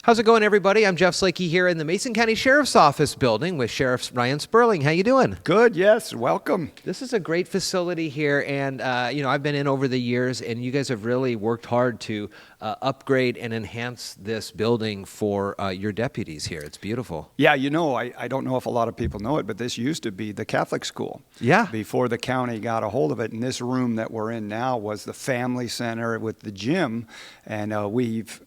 How's it going, everybody? I'm Jeff Slakey here in the Mason County Sheriff's Office building with Sheriff Ryan Spurling. How you doing? Good, yes. Welcome. This is a great facility here, and I've been in over the years, and you guys have really worked hard to upgrade and enhance this building for your deputies here. It's beautiful. Yeah, I don't know if a lot of people know it, but this used to be the Catholic school. Yeah. Before the county got a hold of it, and this room that we're in now was the family center with the gym, and we've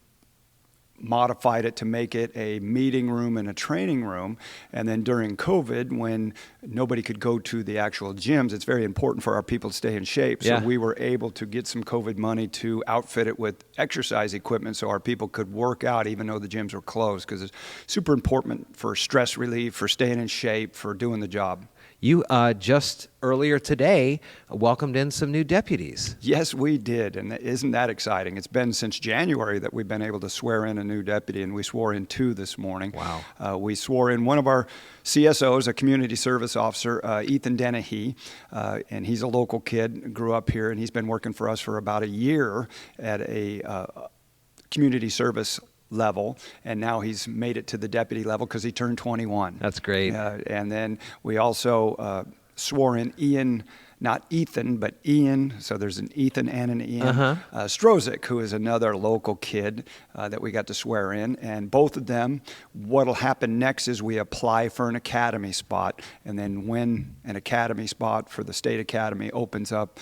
modified it to make it a meeting room and a training room. And then during COVID, when nobody could go to the actual gyms, it's very important for our people to stay in shape. So we were able to get some COVID money to outfit it with exercise equipment so our people could work out even though the gyms were closed, because it's super important for stress relief, for staying in shape, for doing the job. You just earlier today welcomed in some new deputies. Yes, we did, and isn't that exciting? It's been since January that we've been able to swear in a new deputy, and we swore in 2 this morning. Wow. We swore in one of our CSOs, a community service officer, Ethan Dennehy, and he's a local kid, grew up here, and he's been working for us for about a year at a community service level, and now he's made it to the deputy level because he turned 21. That's great. And then we also swore in Ian, not Ethan, but Ian. So there's an Ethan and an Ian. Strozik, who is another local kid that we got to swear in. And both of them, what'll happen next is we apply for an academy spot. And then when an academy spot for the state academy opens up,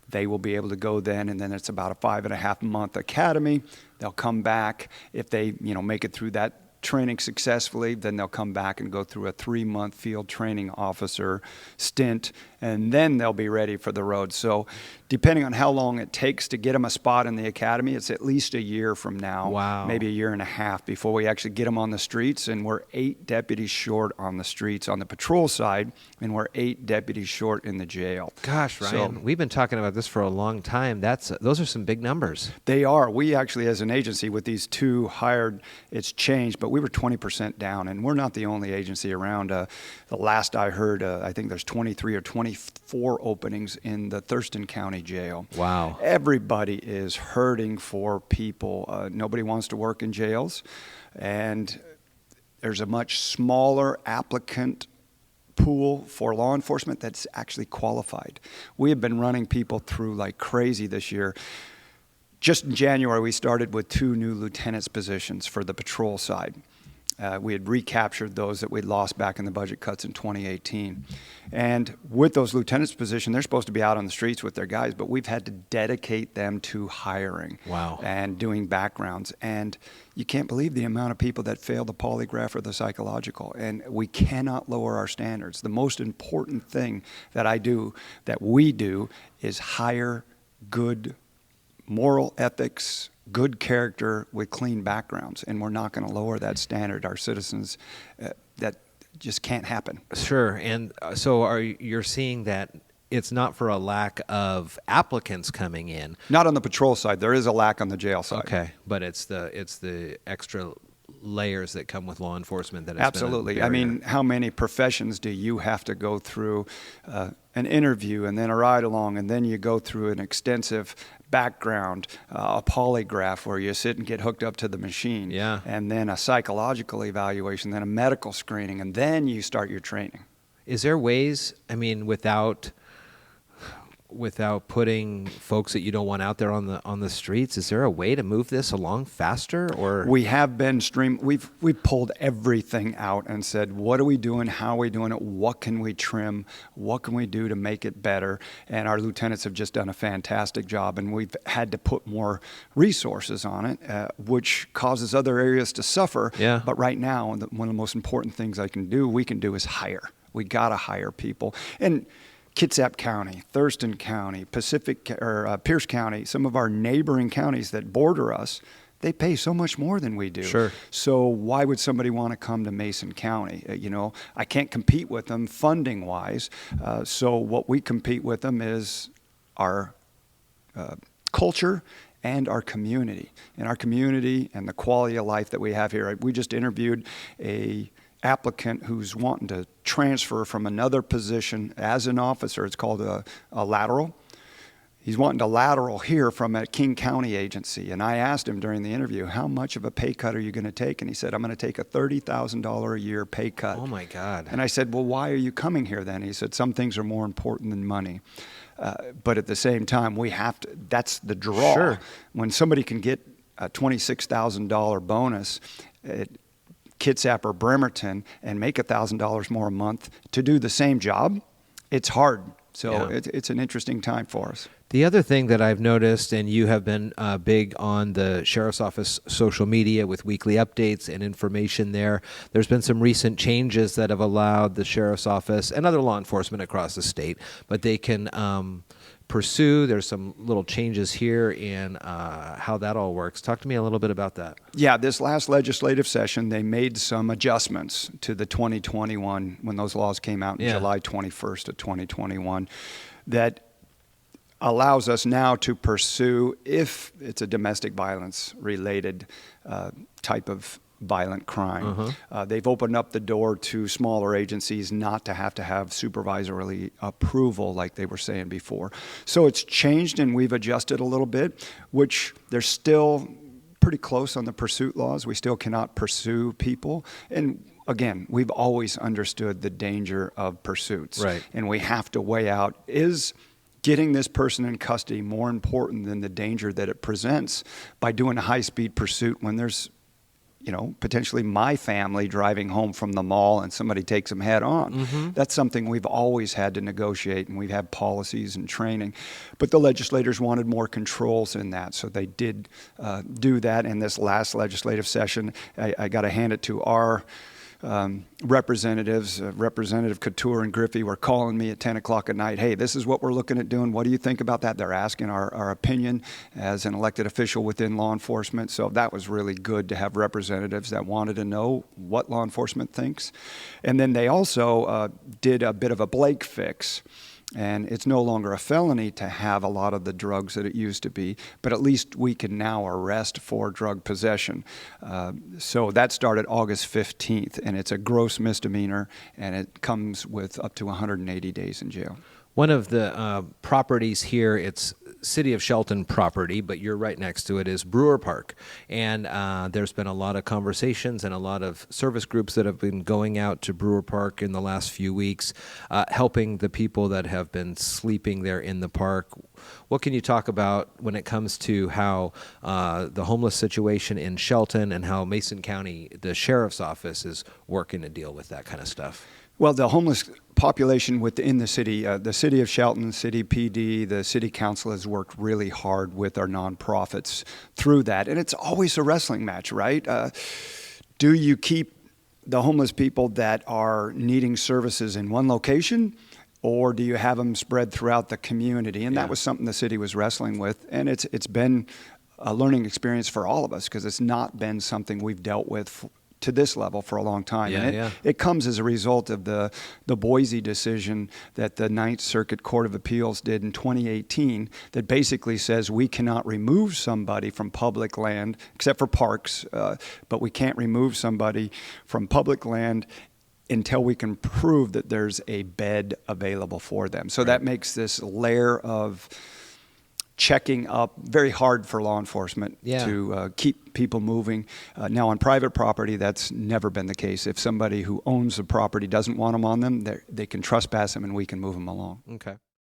they will be able to go then, and then it's about a 5.5-month academy. They'll come back. If they, make it through that training successfully, then they'll come back and go through a 3-month field training officer stint, and then they'll be ready for the road. So depending on how long it takes to get them a spot in the academy, it's at least a year from now. Wow. Maybe a year and a half before we actually get them on the streets, and we're 8 deputies short on the streets on the patrol side, and we're 8 deputies short in the jail. Gosh, Ryan, we've been talking about this for a long time. Those are some big numbers. They are. We actually, as an agency, with these 2 hired, it's changed, but we were 20% down, and we're not the only agency around. The last I heard, I think there's 23 or 24 openings in the Thurston County Jail. Wow. Everybody is hurting for people. Nobody wants to work in jails, and there's a much smaller applicant pool for law enforcement that's actually qualified. We have been running people through like crazy this year. Just in January, we started with 2 new lieutenant's positions for the patrol side. We had recaptured those that we'd lost back in the budget cuts in 2018. And with those lieutenant's positions, they're supposed to be out on the streets with their guys, but we've had to dedicate them to hiring. Wow. And doing backgrounds. And you can't believe the amount of people that fail the polygraph or the psychological. And we cannot lower our standards. The most important thing that we do, is hire good moral ethics, good character with clean backgrounds, and we're not going to lower that standard. Our citizens, that just can't happen. Sure, and so you're seeing that it's not for a lack of applicants coming in. Not on the patrol side. There is a lack on the jail side. Okay, but it's the extra layers that come with law enforcement that absolutely. I mean, how many professions do you have to go through an interview and then a ride along, and then you go through an extensive background, a polygraph where you sit and get hooked up to the machine, and then a psychological evaluation, then a medical screening, and then you start your training. Is there ways, without putting folks that you don't want out there on the streets, is there a way to move this along faster? Or we have been we've pulled everything out and said, what are we doing? How are we doing it? What can we trim? What can we do to make it better? And our lieutenants have just done a fantastic job, and we've had to put more resources on it, which causes other areas to suffer. Yeah. But right now, one of the most important things we can do is hire. We got to hire people. And Kitsap County, Thurston County, Pierce County, some of our neighboring counties that border us, they pay so much more than we do. Sure. So why would somebody want to come to Mason County? I can't compete with them funding-wise. So what we compete with them is our culture and our community. And our community and the quality of life that we have here. We just interviewed a applicant who's wanting to transfer from another position as an officer. It's called a lateral. he's wanting to lateral here from a King County agency. And I asked him during the interview, how much of a pay cut are you going to take? And he said, I'm going to take a $30,000 a year pay cut. Oh, my God. And I said, well, why are you coming here then? He said, some things are more important than money. But at the same time, we have to, that's the draw. Sure. When somebody can get a $26,000 bonus at Kitsap or Bremerton and make $1,000 more a month to do the same job, it's hard. So Yeah. it's an interesting time for us. The other thing that I've noticed, and you have been big on the Sheriff's Office social media with weekly updates and information there's been some recent changes that have allowed the Sheriff's Office and other law enforcement across the state, but they can pursue. There's some little changes here in how that all works. Talk to me a little bit about that. Yeah, this last legislative session, they made some adjustments to the 2021, when those laws came out in July 21st of 2021, that allows us now to pursue, if it's a domestic violence related type of violent crime. They've opened up the door to smaller agencies not to have supervisory approval like they were saying before. So it's changed, and we've adjusted a little bit, which they're still pretty close on the pursuit laws. We still cannot pursue people. And again, we've always understood the danger of pursuits. Right. And we have to weigh out, is getting this person in custody more important than the danger that it presents by doing a high-speed pursuit when there's, potentially my family driving home from the mall and somebody takes them head on. That's something we've always had to negotiate, and we've had policies and training. But the legislators wanted more controls in that, so they did do that in this last legislative session. I got to hand it to our representatives. Representative Couture and Griffey were calling me at 10 o'clock at night. Hey, this is what we're looking at doing. What do you think about that? They're asking our opinion as an elected official within law enforcement. So that was really good to have representatives that wanted to know what law enforcement thinks. And then they also did a bit of a Blake fix. And it's no longer a felony to have a lot of the drugs that it used to be, but at least we can now arrest for drug possession. So that started August 15th, and it's a gross misdemeanor, and it comes with up to 180 days in jail. One of the properties here, it's City of Shelton property, but you're right next to it, is Brewer Park. And there's been a lot of conversations and a lot of service groups that have been going out to Brewer Park in the last few weeks, helping the people that have been sleeping there in the park. What can you talk about when it comes to how the homeless situation in Shelton and how Mason County, the Sheriff's Office, is working to deal with that kind of stuff? Well, the homeless population within the city of Shelton, City PD, the city council has worked really hard with our nonprofits through that. And it's always a wrestling match, right? Do you keep the homeless people that are needing services in one location, or do you have them spread throughout the community? And that was something the city was wrestling with. And it's been a learning experience for all of us, because it's not been something we've dealt with to this level for a long time. It comes as a result of the Boise decision that the Ninth Circuit Court of Appeals did in 2018 that basically says we cannot remove somebody from public land, except for parks, but we can't remove somebody from public land until we can prove that there's a bed available for them. So that makes this layer of checking up very hard for law enforcement to keep people moving. Now, on private property, that's never been the case. If somebody who owns the property doesn't want them on them, they can trespass them and we can move them along. Okay.